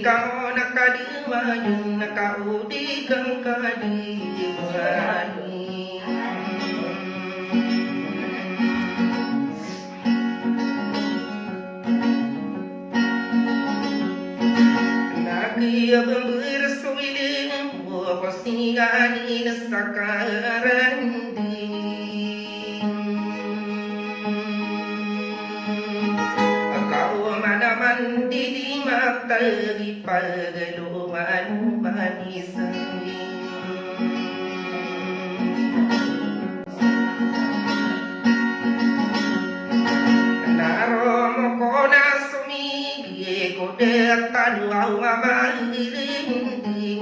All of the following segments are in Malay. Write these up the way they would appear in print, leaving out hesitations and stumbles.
kau nak kadi maju nak kau di kang kadi wani nak ia bersuilim pasti ani nasakaran mandi di mata di pagluman manis naromo ko na sumigi ko detan wow mamahirindi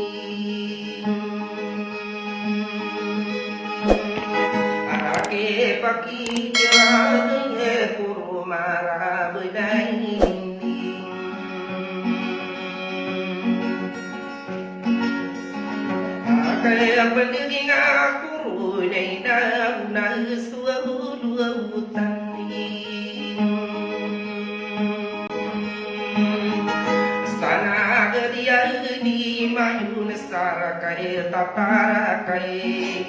ake pakikirang puro marabay kaya penting aku naina na suau tani sana dia di mayun sara kaya tapara kaya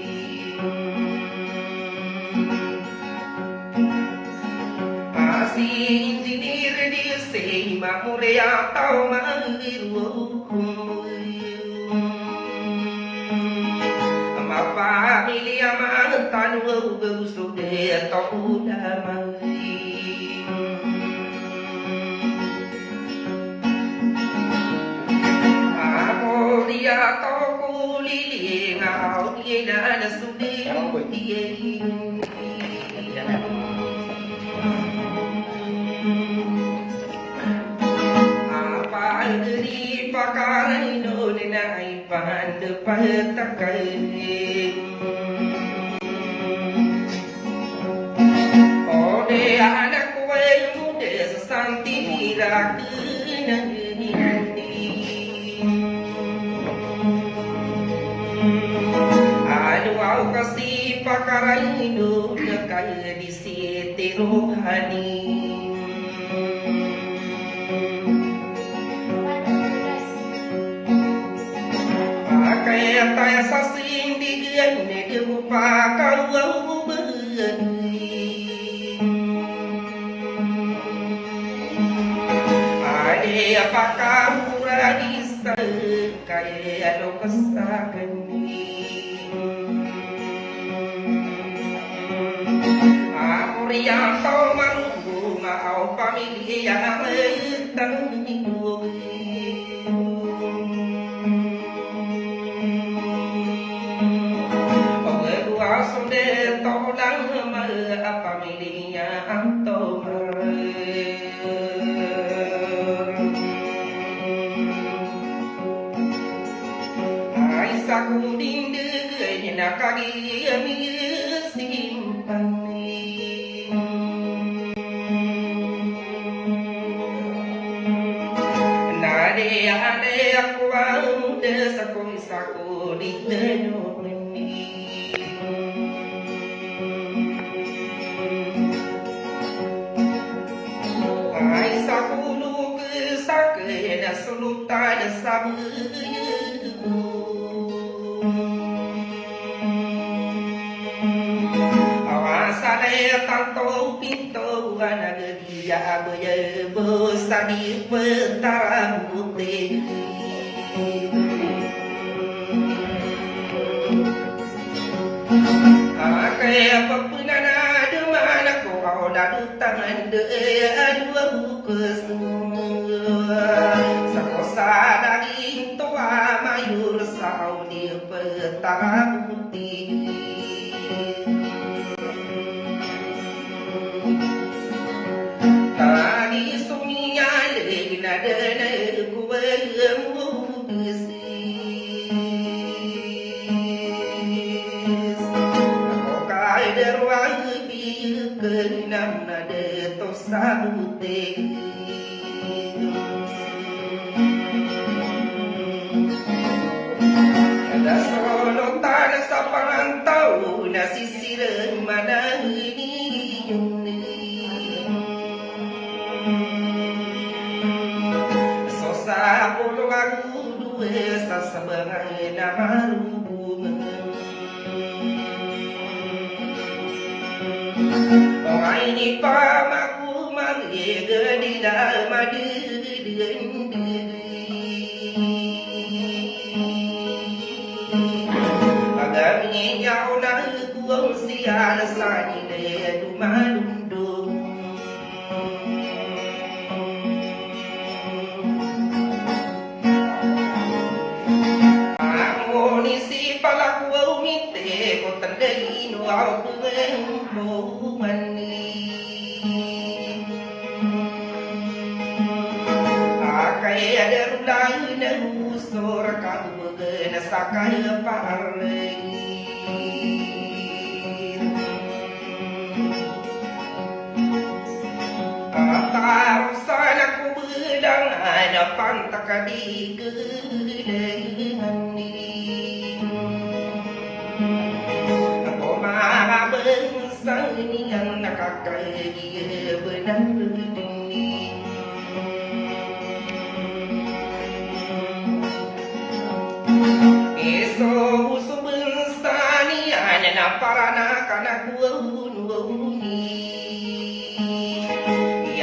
masih intinir di sei mamure atau mangiru pamilya mantan gusto de atau damai ako dia to kulili ngau dia na sudi apa diri pakaran no na ipan depan takai anak kue muda sesanti rakyat aduh aku kasih pakaran hidup kaya di siti rohani kaya taya sasing digan di rupa kau apakah murah bisa kaya lo kesakani amor yang tau marubu mau pamilya metang hidup pengedua sonde tolang pamilya atau aku dinding nak kaki simpan nade ade aku ande saku di tenuk ini ai saku lu ke sakit dah sulutan sabu tanto pinto anak dia besar di petara putih kayak apapun ada mana kau lalu tangan dua buku sakosa daging tua mayur sau di petara putih tadi suminya lagi nada kuemu besis aku kai derwang bi kenam nada tosabute ada solo tanah sapantau nasi sireng mana ini puluh sebagai nama hubungan. Orang ini pamaku mengega di dalam diri. Agamnya jauh nak kuang siapa sani dia dumalundung. Amonisi palaku umite ko tandai no au mo mani. Akai ada rundang na usor kamu gena sakai parle. Sana ku bedang ada pantak di gelengan ni. Aku marah bengsang ni yang nak kakai dia benang ni. Esok usul bengsang ni hanya nak parana kanak buah ni.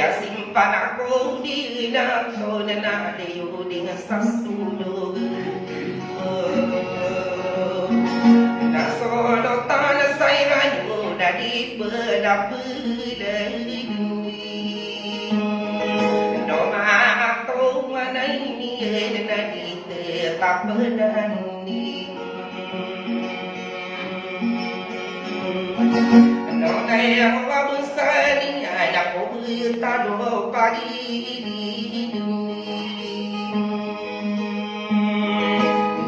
Simpan aku di dalam zona deu dengan sasulo. Na solo tanah sayangmu dari berdapat no mato mana ini dari tetap berani. No kaya mau besar nak bertado pagi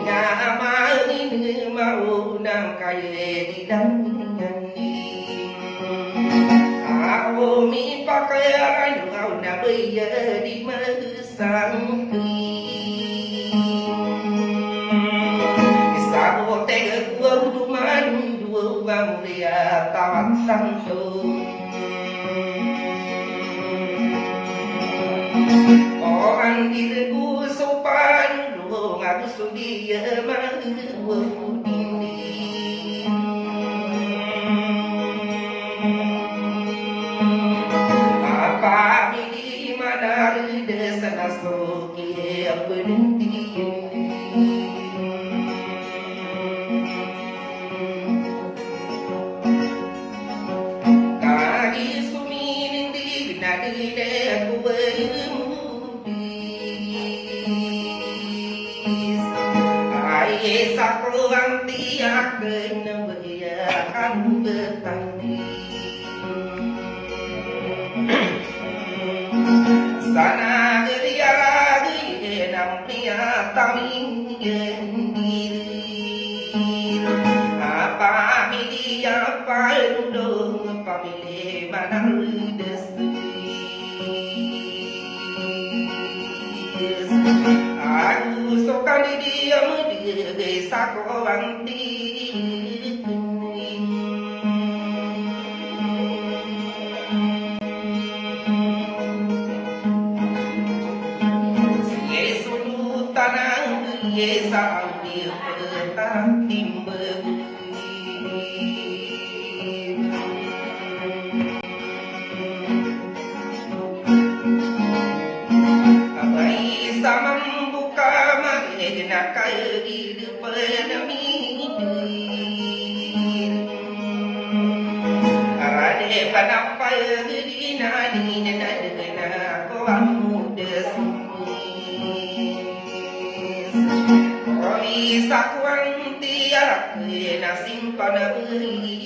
nyaman ini mau nang kaya di dalam aku mi pakai rayu kau nak bayar di mesang sabo tega gua duman dua mulia tawan santo. Orang diriku sopan dong aku sudia mahu ini. Apa ini mana desa nasoki berhenti. Kaki sumin di nadi aku berhenti. Aku anti akan membiarkan bertani. Sana dia lagi namanya tamin diri. Apa media paludong pamilih mana desi. Aku suka dia desa ko anti. Yesus tanang Yesus dia petang timbang. Abai sama buka mari nak kaya Arade panapal di nani nana ko amuda sumi. Kami sakuang tiak na simpan beli.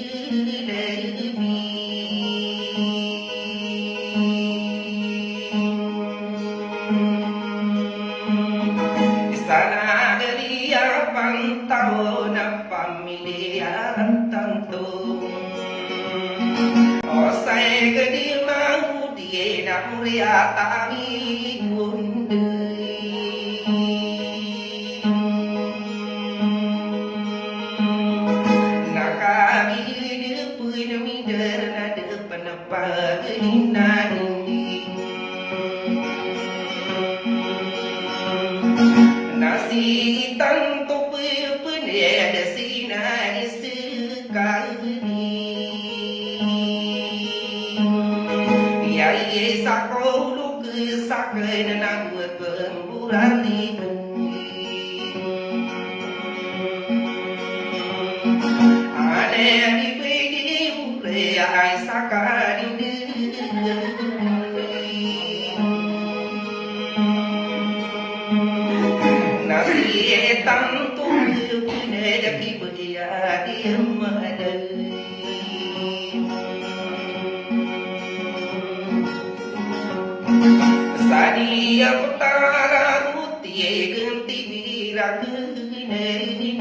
Sana dia pantau na pamilihan tanto. O say gadi mau dia na muria tami bunde. Nakami dia pun minder na depan pagi nani. nasi hitam topi penih ada sinar sekali. Ya sakau lu kesakan nak buat pemburan di ada di begi mulai ai sakari nasi hitam tu punya jadi begia di mana sadia petara putih genti birak neni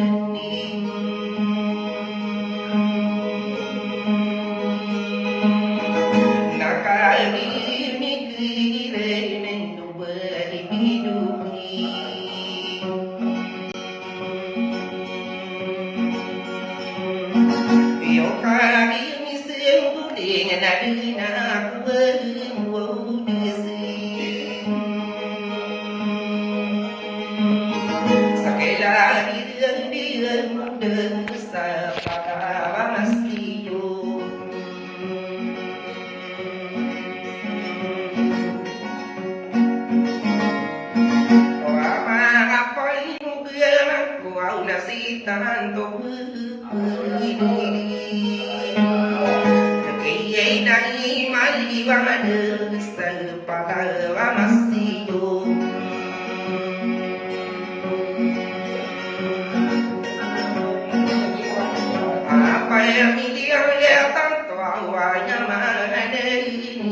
apa yang dia tanto awalnya mana ini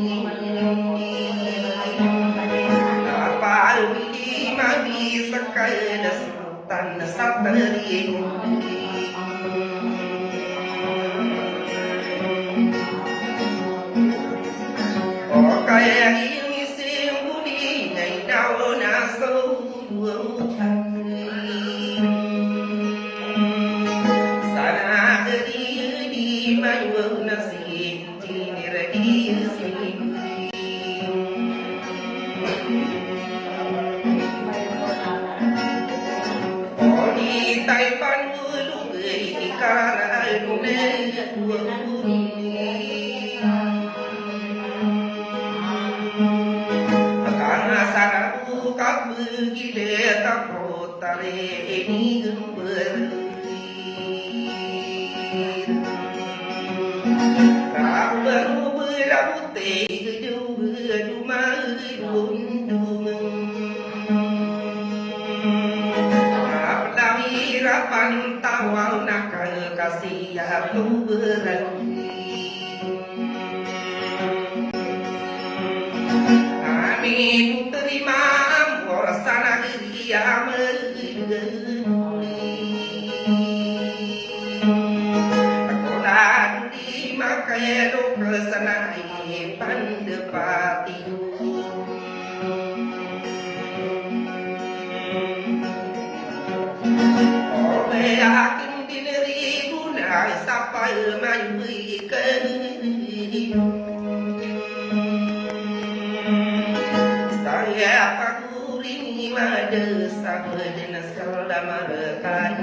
apa lebih mami sekali sultan satri oh kayak ini sembunyi ngai daun asal Pantawal nakal kasih aku berani Amin terima amor sana dia menggeni Aku dah dimakai lo kesenai pandepati yakin diri guna siapa yang berikan saya aku rini ada sama dengan selama rekan